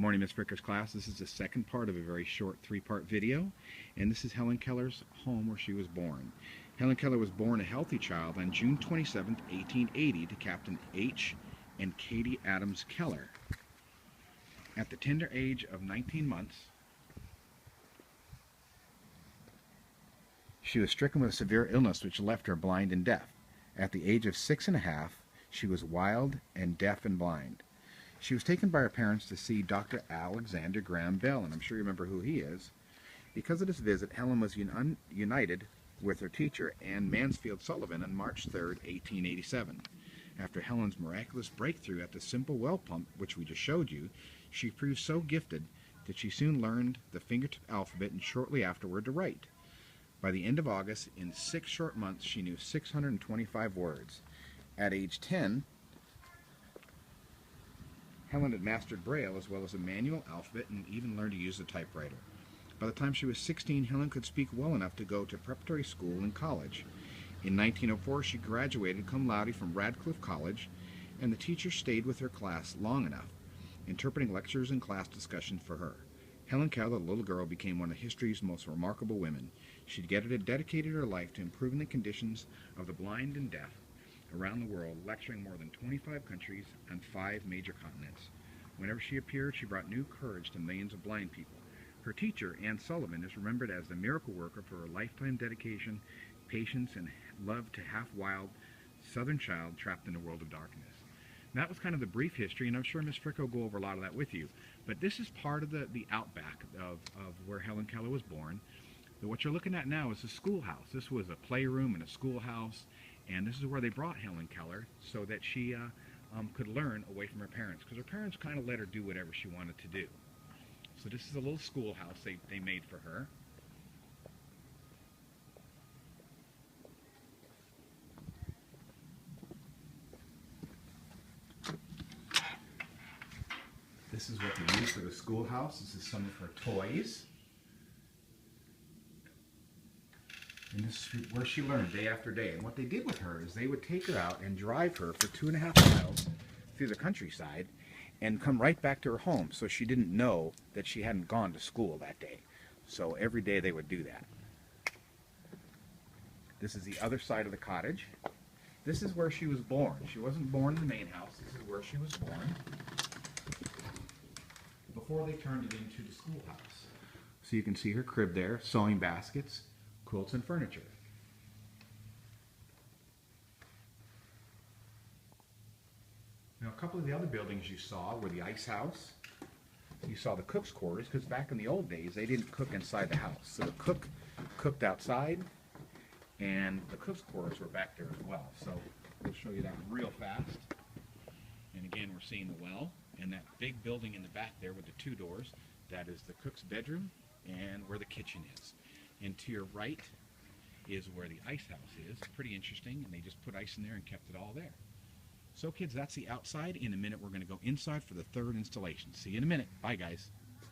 Good morning, Miss Fricker's class. This is the second part of a very short three-part video, and this is Helen Keller's home where she was born. Helen Keller was born a healthy child on June 27, 1880 to Captain H. and Katie Adams Keller. At the tender age of 19 months, she was stricken with a severe illness which left her blind and deaf. At the age of 6½, she was wild and deaf and blind. She was taken by her parents to see Dr. Alexander Graham Bell, and I'm sure you remember who he is. Because of this visit, Helen was united with her teacher, Anne Mansfield Sullivan, on March 3, 1887. After Helen's miraculous breakthrough at the simple well pump, which we just showed you, she proved so gifted that she soon learned the fingertip alphabet and shortly afterward to write. By the end of August, in 6 short months, she knew 625 words. At age 10, Helen had mastered Braille as well as a manual alphabet and even learned to use a typewriter. By the time she was 16, Helen could speak well enough to go to preparatory school and college. In 1904, she graduated cum laude from Radcliffe College, and the teacher stayed with her class long enough, interpreting lectures and class discussions for her. Helen Keller, the little girl, became one of history's most remarkable women. She dedicated her life to improving the conditions of the blind and deaf around the world, lecturing more than 25 countries on 5 major continents. Whenever she appeared, she brought new courage to millions of blind people. Her teacher, Anne Sullivan, is remembered as the miracle worker for her lifetime dedication, patience, and love to half-wild southern child trapped in a world of darkness. And that was kind of the brief history, and I'm sure Miss Frick will go over a lot of that with you. But this is part of the outback of where Helen Keller was born. What you're looking at now is a schoolhouse. This was a playroom and a schoolhouse, and this is where they brought Helen Keller so that she could learn away from her parents, because her parents kind of let her do whatever she wanted to do. So this is a little schoolhouse they made for her. This is what they used for the schoolhouse. This is some of her toys. And this is where she learned day after day. And what they did with her is they would take her out and drive her for 2.5 miles through the countryside and come right back to her home, so she didn't know that she hadn't gone to school that day. So every day they would do that. This is the other side of the cottage. This is where she was born. She wasn't born in the main house. This is where she was born before they turned it into the schoolhouse. So you can see her crib there, sewing baskets, quilts, and furniture. Now, a couple of the other buildings you saw were the ice house. You saw the cook's quarters, because back in the old days, they didn't cook inside the house. So the cook cooked outside, and the cook's quarters were back there as well. So we'll show you that real fast. And again, we're seeing the well, and that big building in the back there with the 2 doors, that is the cook's bedroom and where the kitchen is. And to your right is where the ice house is. Pretty interesting, and they just put ice in there and kept it all there. So kids, that's the outside. In a minute, we're going to go inside for the 3rd installation. See you in a minute. Bye, guys.